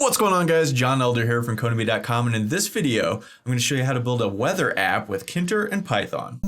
What's going on, guys? John Elder here from Codemy.com, and in this video I'm going to show you how to build a weather app with Tkinter and Python.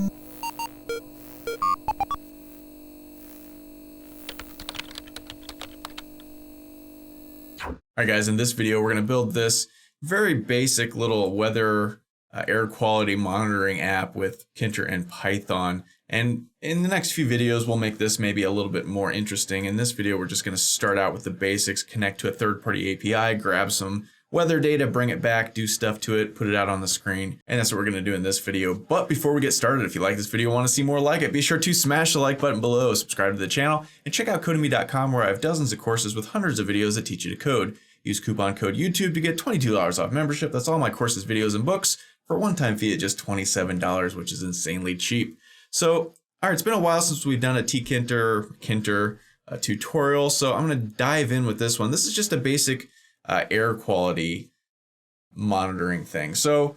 Alright guys, in this video we're going to build this very basic little weather air quality monitoring app with Tkinter and Python. And in the next few videos we'll make this maybe a little bit more interesting. In this video we're just going to start out with the basics, connect to a third-party API, grab some weather data, bring it back, do stuff to it, put it out on the screen, and that's what we're going to do in this video. But before we get started, if you like this video and want to see more like it, be sure to smash the like button below, subscribe to the channel, and check out Codemy.com, where I have dozens of courses with hundreds of videos that teach you to code. Use coupon code YouTube to get $22 off membership. That's all my courses, videos, and books for a one-time fee at just $27, which is insanely cheap. So, all right, it's been a while since we've done a Tkinter tutorial, so I'm going to dive in with this one. This is just a basic air quality monitoring thing. So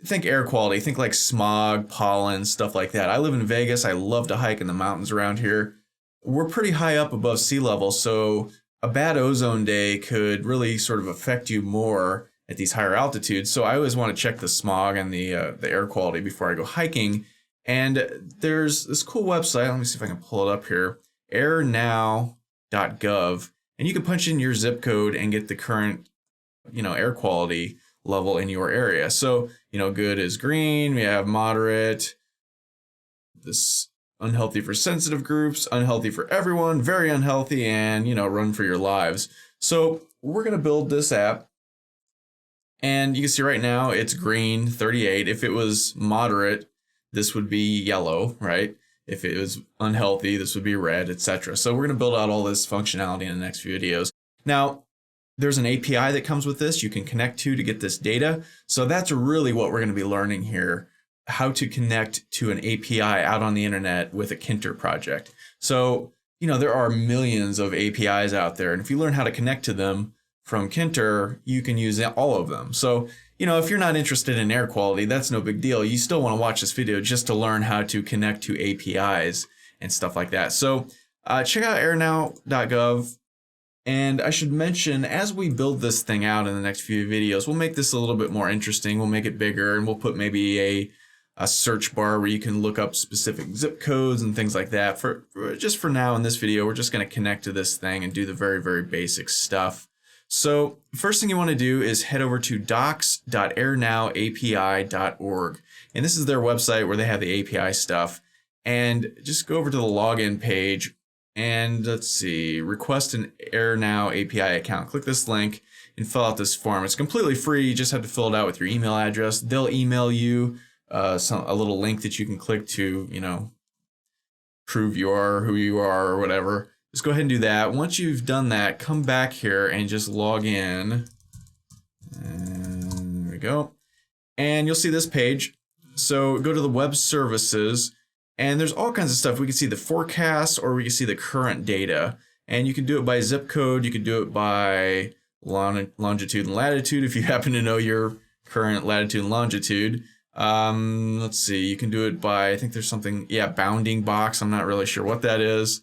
think air quality, think like smog, pollen, stuff like that. I live in Vegas. I love to hike in the mountains around here. We're pretty high up above sea level, so a bad ozone day could really sort of affect you more at these higher altitudes. So I always want to check the smog and the air quality before I go hiking. And there's this cool website. Let me see if I can pull it up here. airnow.gov. And you can punch in your zip code and get the current, air quality level in your area. So, good is green. We have moderate. This unhealthy for sensitive groups, unhealthy for everyone, very unhealthy, and, run for your lives. So we're going to build this app. And you can see right now it's green, 38. If it was moderate, this would be yellow, right? If it was unhealthy, this would be red, etc. So we're going to build out all this functionality in the next few videos. Now, there's an API that comes with this you can connect to get this data. So that's really what we're going to be learning here, how to connect to an API out on the internet with a Tkinter project. So, there are millions of APIs out there, and if you learn how to connect to them from Tkinter, you can use all of them. So, if you're not interested in air quality, that's no big deal. You still want to watch this video just to learn how to connect to APIs and stuff like that. So check out airnow.gov. And I should mention, as we build this thing out in the next few videos, we'll make this a little bit more interesting. We'll make it bigger, and we'll put maybe a search bar where you can look up specific zip codes and things like that. Just for now in this video, we're just going to connect to this thing and do the very, very basic stuff. So first thing you want to do is head over to docs.airnowapi.org. And this is their website where they have the API stuff. And just go over to the login page and let's see, request an AirNow API account. Click this link and fill out this form. It's completely free. You just have to fill it out with your email address. They'll email you a little link that you can click to, prove you are who you are or whatever. Just go ahead and do that. Once you've done that, come back here and just log in. And there we go. And you'll see this page. So go to the web services, and there's all kinds of stuff. We can see the forecast, or we can see the current data. And you can do it by zip code. You can do it by longitude and latitude if you happen to know your current latitude and longitude. Let's see. You can do it by, I think there's something, bounding box. I'm not really sure what that is.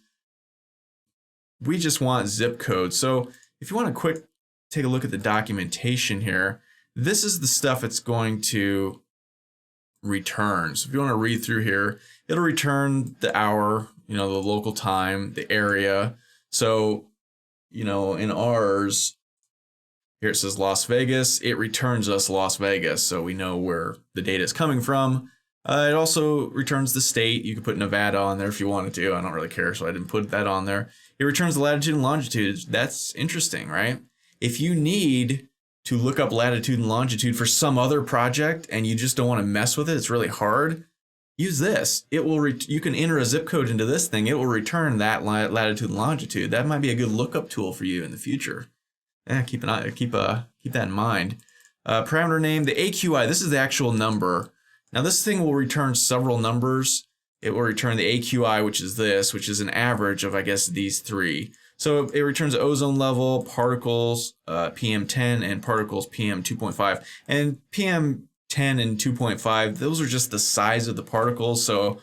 We just want zip code. So if you want to take a look at the documentation here, this is the stuff it's going to return. So if you want to read through here, it'll return the hour, the local time, the area. So, in ours, here it says Las Vegas, it returns us Las Vegas. So we know where the data is coming from. It also returns the state. You could put Nevada on there if you wanted to. I don't really care, so I didn't put that on there. It returns the latitude and longitude. That's interesting, right? If you need to look up latitude and longitude for some other project and you just don't want to mess with it, it's really hard, use this. It will. You can enter a zip code into this thing. It will return that latitude and longitude. That might be a good lookup tool for you in the future. Keep that in mind. Parameter name, the AQI. This is the actual number. Now this thing will return several numbers. It will return the AQI, which is this, which is an average of, I guess, these three. So it returns ozone level, particles, PM10, and particles PM2.5. And PM10 and 2.5, those are just the size of the particles. So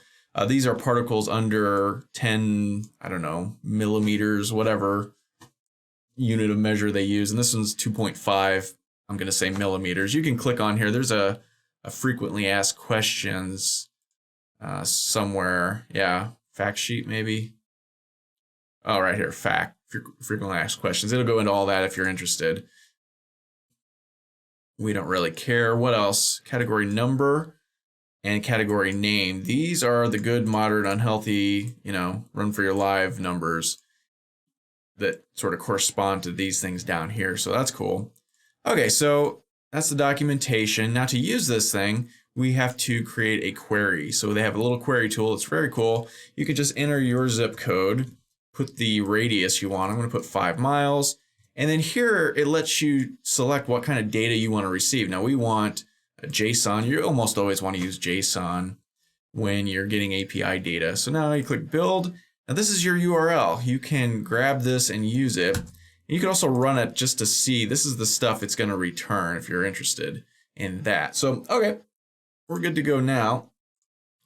these are particles under 10, I don't know, millimeters, whatever, unit of measure they use, and this one's 2.5. I'm going to say millimeters. You can click on here. There's a frequently asked questions somewhere. Yeah, fact sheet maybe. Oh, right here, frequently asked questions. It'll go into all that if you're interested. We don't really care. What else? Category number and category name. These are the good, moderate, unhealthy, run for your live numbers that sort of correspond to these things down here. So that's cool. Okay, so that's the documentation. Now to use this thing, we have to create a query. So they have a little query tool. It's very cool. You can just enter your zip code, put the radius you want. I'm going to put 5 miles. And then here it lets you select what kind of data you want to receive. Now we want a JSON. You almost always want to use JSON when you're getting API data. So now you click build. Now this is your URL. You can grab this and use it. You can also run it just to see this is the stuff it's going to return if you're interested in that. So, okay, we're good to go now.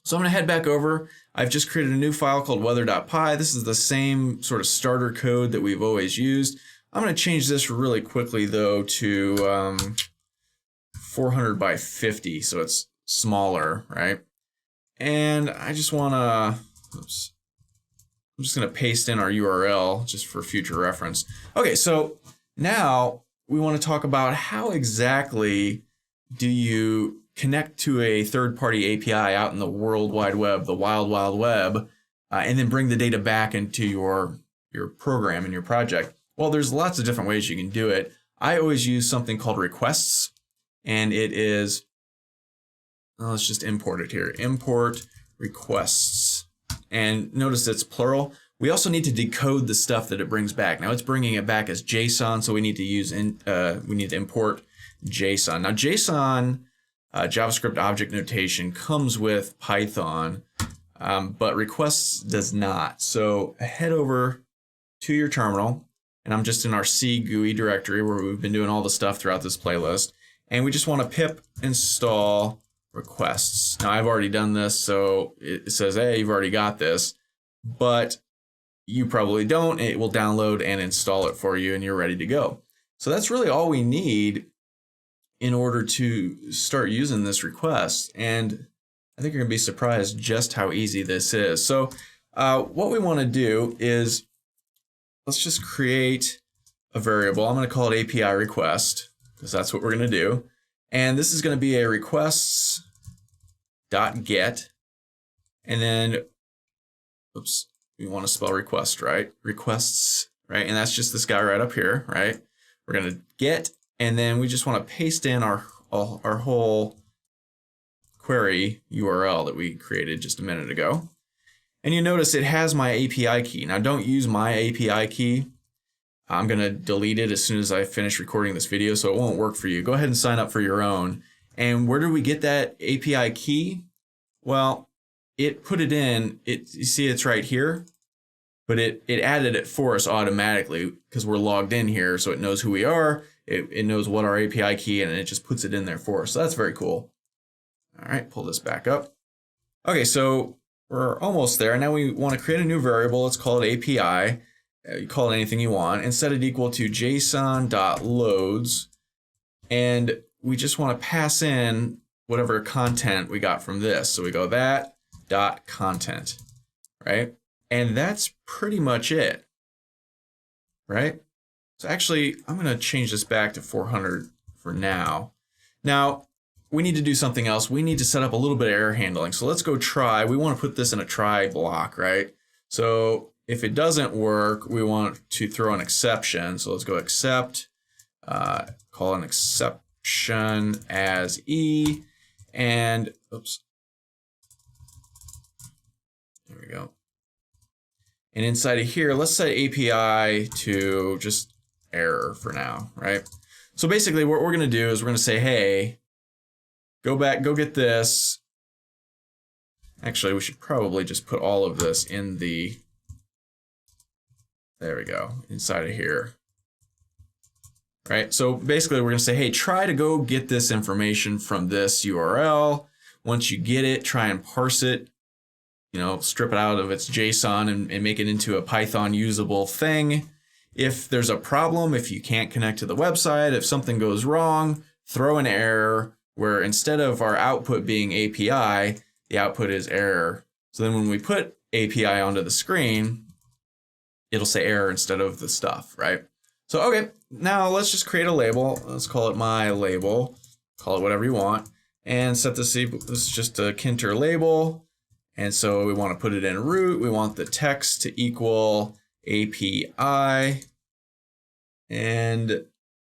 So I'm going to head back over. I've just created a new file called weather.py. This is the same sort of starter code that we've always used. I'm going to change this really quickly though to 400 by 50, so it's smaller, right? And I just want to, oops. I'm just going to paste in our URL just for future reference. Okay, so now we want to talk about how exactly do you connect to a third-party API out in the World Wide Web, the Wild Wild Web, and then bring the data back into your program and your project. Well, there's lots of different ways you can do it. I always use something called requests, and it is, well, let's just import it here. Import requests. And notice it's plural. We also need to decode the stuff that it brings back. Now it's bringing it back as JSON, so we need to import JSON. Now JSON, JavaScript object notation, comes with Python, but requests does not. So head over to your terminal, and I'm just in our C GUI directory where we've been doing all the stuff throughout this playlist, and we just want to pip install requests. Now I've already done this, so it says, hey, you've already got this, but you probably don't. It will download and install it for you and you're ready to go. So that's really all we need in order to start using this request. And I think you're gonna be surprised just how easy this is. So what we want to do is, let's just create a variable. I'm going to call it API request because that's what we're going to do. And this is going to be a requests.get, and then, oops, we want to spell request right, requests, right? And that's just this guy right up here, right? We're going to get, and then we just want to paste in our whole query URL that we created just a minute ago. And you notice it has my API key. Now don't use my API key. I'm going to delete it as soon as I finish recording this video, so it won't work for you. Go ahead and sign up for your own. And where do we get that API key? Well, it put it in, you see it's right here, but it added it for us automatically because we're logged in here, so it knows who we are, it knows what our API key, and it just puts it in there for us. So that's very cool. All right, pull this back up. Okay, so we're almost there. Now we want to create a new variable. Let's call it API. You call it anything you want, and set it equal to json.loads, and we just want to pass in whatever content we got from this. So we go that dot content, right? And that's pretty much it, right? So actually, I'm going to change this back to 400 for now. Now, we need to do something else. We need to set up a little bit of error handling. So let's go try. We want to put this in a try block, right? So if it doesn't work, we want to throw an exception. So let's go except, call an exception as E, and oops, there we go. And inside of here, let's set API to just error for now, right? So basically what we're going to do is we're going to say, hey, go back, go get this. Actually, we should probably just put all of this in the, there we go, inside of here. Right, so basically we're going to say, hey, try to go get this information from this URL. Once you get it, try and parse it, strip it out of its JSON and make it into a Python usable thing. if there's a problem, if you can't connect to the website, if something goes wrong, throw an error where instead of our output being API, the output is error. So then when we put API onto the screen, it'll say error instead of the stuff, right? So, okay, now let's just create a label. Let's call it my label. Call it whatever you want. And set this is just a Tkinter label. And so we want to put it in root. We want the text to equal API. And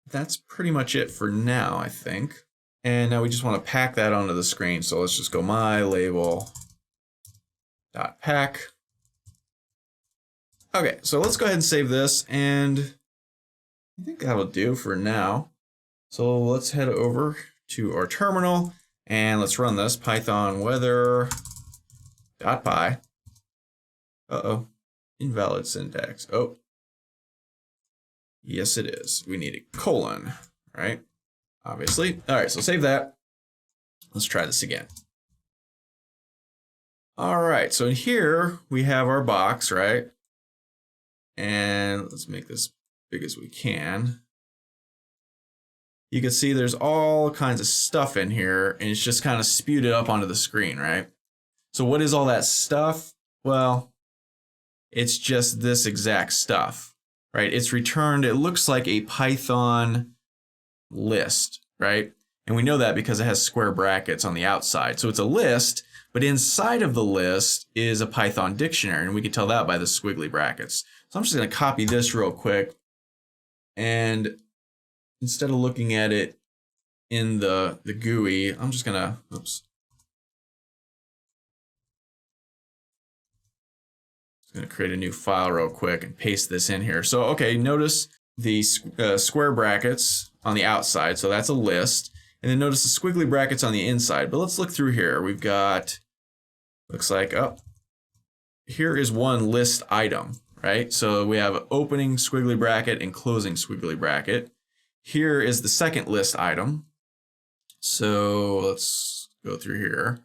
that's pretty much it for now, I think. And now we just want to pack that onto the screen. So let's just go my label dot pack. Okay, so let's go ahead and save this, and I think that'll do for now. So let's head over to our terminal and let's run this Python weather.py. Invalid syntax. Oh, yes it is. We need a colon, right? Obviously. All right, so save that. Let's try this again. All right, so in here we have our box, right? And let's make this big as we can. You can see there's all kinds of stuff in here, and it's just kind of spewed it up onto the screen, right? So what is all that stuff? Well, it's just this exact stuff, right? It's returned, it looks like a Python list, right? And we know that because it has square brackets on the outside. So it's a list, but inside of the list is a Python dictionary, and we can tell that by the squiggly brackets. So I'm just going to copy this real quick, and instead of looking at it in the GUI, I'm just going to, oops. I'm going to create a new file real quick and paste this in here. So, okay, notice the square brackets on the outside, so that's a list. And then notice the squiggly brackets on the inside. But let's look through here. We've got, looks like, oh, here is one list item, right? So we have opening squiggly bracket and closing squiggly bracket. Here is the second list item. So let's go through here.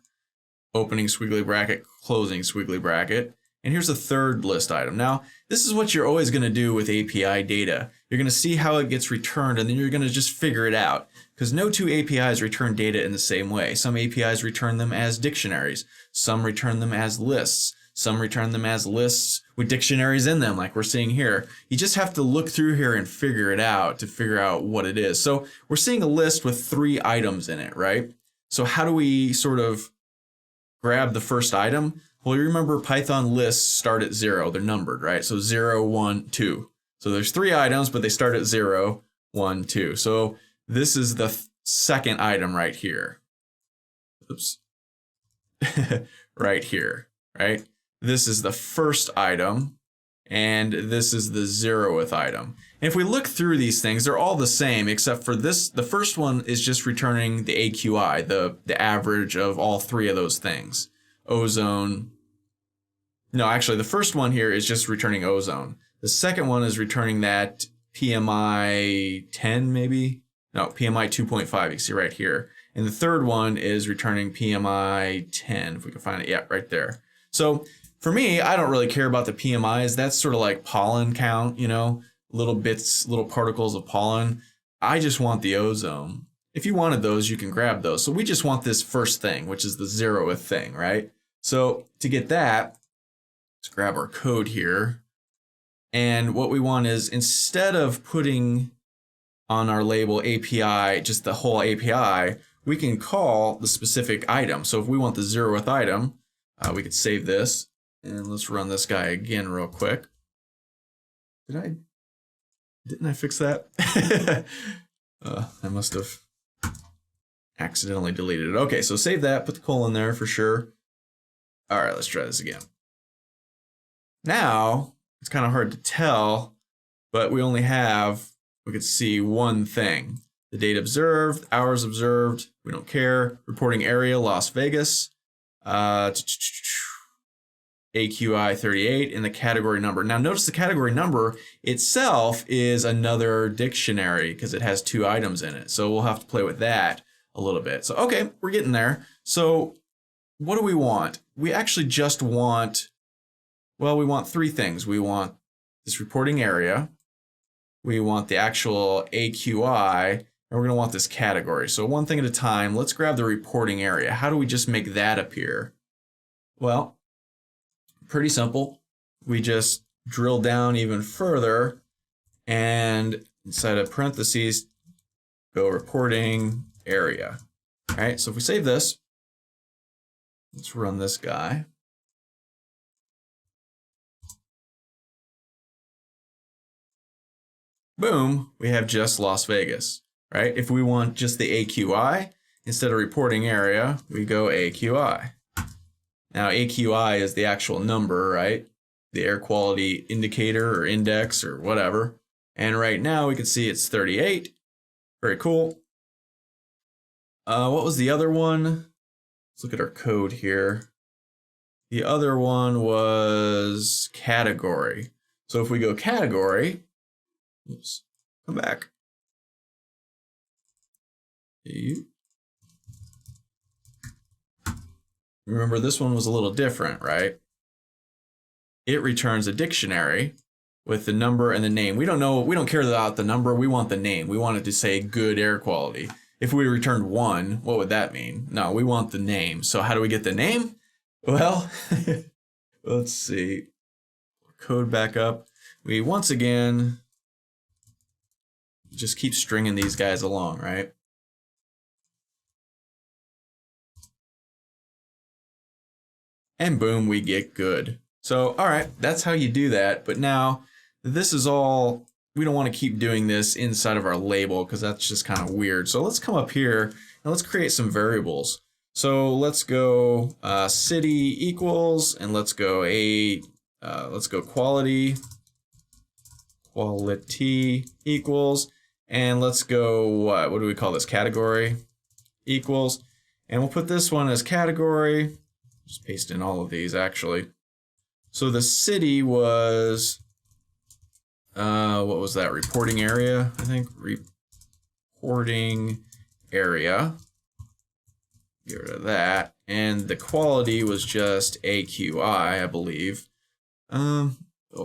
Opening squiggly bracket, closing squiggly bracket. And here's the third list item. Now, this is what you're always going to do with API data. You're going to see how it gets returned, and then you're going to just figure it out. Because no two APIs return data in the same way. Some APIs return them as dictionaries. Some return them as lists. Some return them as lists with dictionaries in them, like we're seeing here. You just have to look through here and figure it out to figure out what it is. So we're seeing a list with 3 items in it, right? So how do we sort of grab the first item? Well, you remember Python lists start at 0. They're numbered, right? So 0, 1, 2. So there's 3 items, but they start at 0, 1, 2. So this is the second item right here. Oops. Right here, right? This is the first item, and this is the 0th item. And if we look through these things, they're all the same, except for this. The first one is just returning the AQI, the average of all 3 of those things. Ozone. No, actually, the first one here is just returning ozone. The second one is returning that PMI 10, maybe? No, PMI 2.5, you can see right here. And the third one is returning PMI 10, if we can find it. Yeah, right there. So for me, I don't really care about the PMIs. That's sort of like pollen count, you know, little bits, little particles of pollen. I just want the ozone. If you wanted those, you can grab those. So we just want this first thing, which is the 0th thing, right? So to get that, let's grab our code here. And what we want is, instead of putting on our label API, just the whole API, we can call the specific item. So if we want the 0th item, we could save this. And let's run this guy again real quick. Didn't I fix that? I must have accidentally deleted it. Okay, so save that, put the colon there for sure. All right, let's try this again. Now, it's kind of hard to tell, but we only have, we could see one thing. The date observed, hours observed, we don't care. Reporting area, Las Vegas. AQI 38 and the category number. Now notice the category number itself is another dictionary because it has 2 items in it. So we'll have to play with that a little bit. So okay, we're getting there. So what do we want? We actually just want, well, we want 3 things. We want this reporting area. we want the actual AQI, and we're going to want this category. So one thing at a time, let's grab the reporting area. How do we just make that appear? Well, pretty simple. We just drill down even further, and inside of parentheses, go reporting area. All right, so if we save this, let's run this guy. Boom, we have just Las Vegas, right? If we want just the AQI, instead of reporting area, we go AQI. Now AQI is the actual number, right? The air quality indicator or index or whatever. And right now we can see it's 38. Very cool. What was the other one? Let's look at our code here. The other one was category. So if we go category, oops, come back. Remember, this one was a little different, right? It returns a dictionary with the number and the name. We don't care about the number, we want the name. We want it to say good air quality. If we returned 1, what would that mean? No, we want the name. So how do we get the name? Well, let's see. Code back up. We once again just keep stringing these guys along, right? And boom, we get good. So, all right, that's how you do that. But now this is all, we don't want to keep doing this inside of our label because that's just kind of weird. So let's come up here and let's create some variables. So let's go city equals, and let's go quality equals, and let's go what do we call this, category equals, and we'll put this one as category. Just paste in all of these actually. So the city was what was that, reporting area, I think, reporting area. Get rid of that. And the quality was just AQI, I believe. Oh,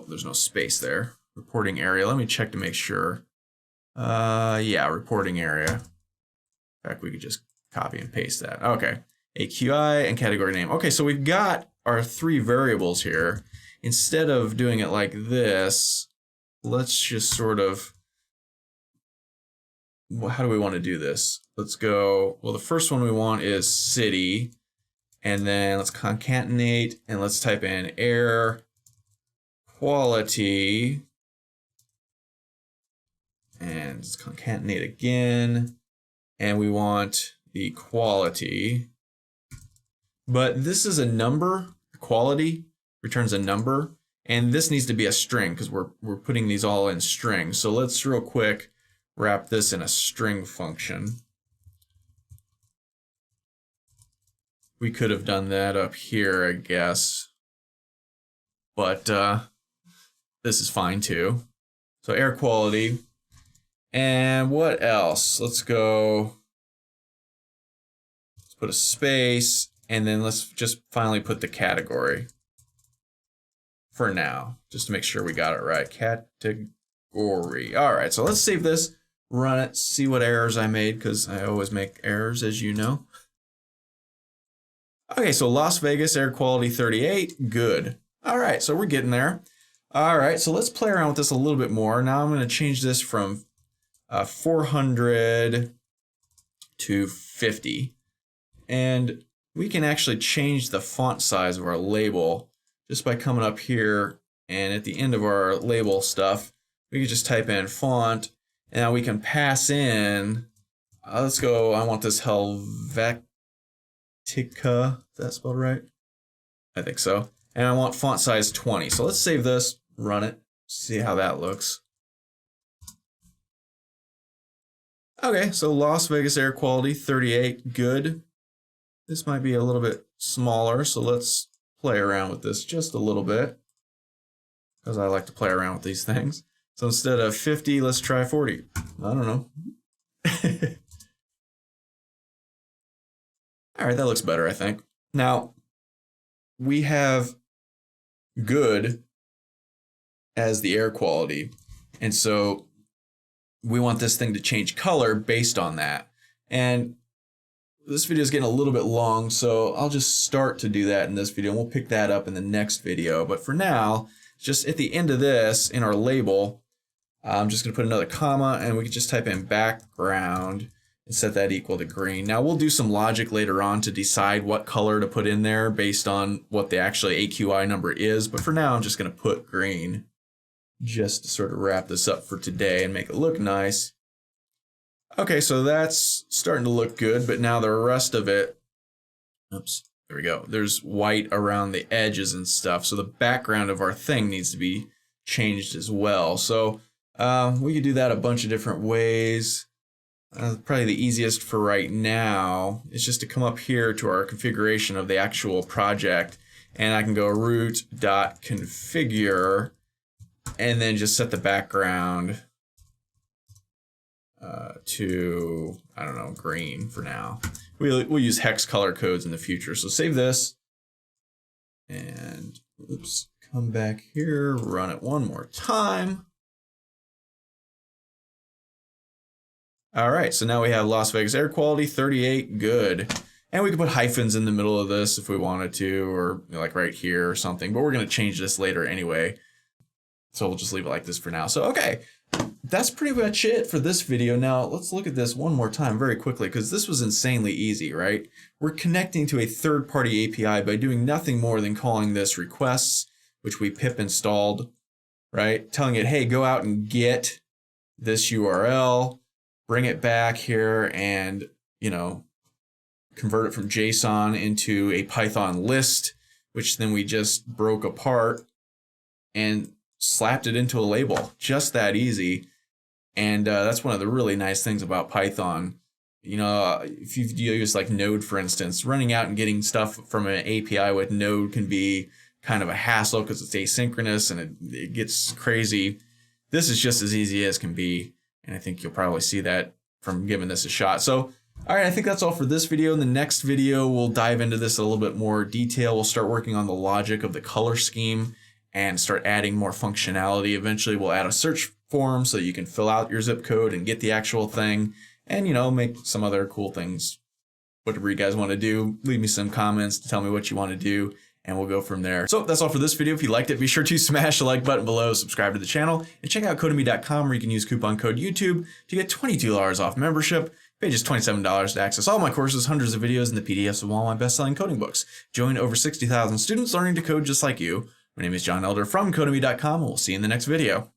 there's no space there. Reporting area. Let me check to make sure. Yeah, reporting area. In fact, we could just copy and paste that. Okay. AQI and category name. Okay, so we've got our 3 variables here. Instead of doing it like this, let's just sort of, how do we want to do this? Let's go, well, the first one we want is city, and then let's concatenate, and let's type in air quality, and let's concatenate again, and we want the quality. But this is a number, quality returns a number, and this needs to be a string because we're putting these all in strings. So let's real quick wrap this in a string function. We could have done that up here, I guess, but this is fine too. So air quality, and what else? Let's go, let's put a space, and then let's just finally put the category for now, just to make sure we got it right. Category. All right, so let's save this, run it, see what errors I made, because I always make errors, as you know. Okay, so Las Vegas air quality 38, good. All right, so we're getting there. All right, so let's play around with this a little bit more. Now I'm going to change this from 400 to 50. And we can actually change the font size of our label just by coming up here, and at the end of our label stuff, we can just type in font, and now we can pass in, let's go, I want this Helvetica, is that spelled right? I think so. And I want font size 20. So let's save this, run it, see how that looks. Okay, so Las Vegas air quality 38, good. This might be a little bit smaller, so let's play around with this just a little bit, because I like to play around with these things. So instead of 50, let's try 40. I don't know. All right, that looks better, I think. Now, we have good as the air quality. And so we want this thing to change color based on that. And this video is getting a little bit long, so I'll just start to do that in this video, and we'll pick that up in the next video. But for now, just at the end of this, in our label, I'm just going to put another comma, and we can just type in background and set that equal to green. Now we'll do some logic later on to decide what color to put in there based on what the actual AQI number is. But for now, I'm just going to put green just to sort of wrap this up for today and make it look nice. Okay, so that's starting to look good, but now the rest of it, oops, there we go. There's white around the edges and stuff. So the background of our thing needs to be changed as well. So we could do that a bunch of different ways. Probably the easiest for right now is just to come up here to our configuration of the actual project, and I can go root.configure and then just set the background to, I don't know, green for now. We'll use hex color codes in the future. So save this and oops, come back here, run it one more time. All right, so now we have Las Vegas air quality 38, good. And we can put hyphens in the middle of this if we wanted to, or like right here or something, but we're gonna change this later anyway. So we'll just leave it like this for now. So, okay, that's pretty much it for this video. Now let's look at this one more time very quickly, because this was insanely easy, right? We're connecting to a third-party API by doing nothing more than calling this requests, which we pip installed, right? Telling it, hey, go out and get this URL, bring it back here and, you know, convert it from JSON into a Python list, which then we just broke apart and slapped it into a label. Just that easy. And that's one of the really nice things about Python. You know, if you use like Node, for instance, running out and getting stuff from an API with Node can be kind of a hassle because it's asynchronous and it gets crazy. This is just as easy as can be. And I think you'll probably see that from giving this a shot. So, all right, I think that's all for this video. In the next video, we'll dive into this in a little bit more detail. We'll start working on the logic of the color scheme and start adding more functionality. Eventually, we'll add a search form so you can fill out your zip code and get the actual thing and, you know, make some other cool things. Whatever you guys want to do, leave me some comments to tell me what you want to do, and we'll go from there. So that's all for this video. If you liked it, be sure to smash the like button below, subscribe to the channel, and check out codemy.com where you can use coupon code YouTube to get $22 off membership. Pay just $27 to access all my courses, hundreds of videos, and the PDFs of all my best-selling coding books. Join over 60,000 students learning to code just like you. My name is John Elder from codemy.com, and we'll see you in the next video.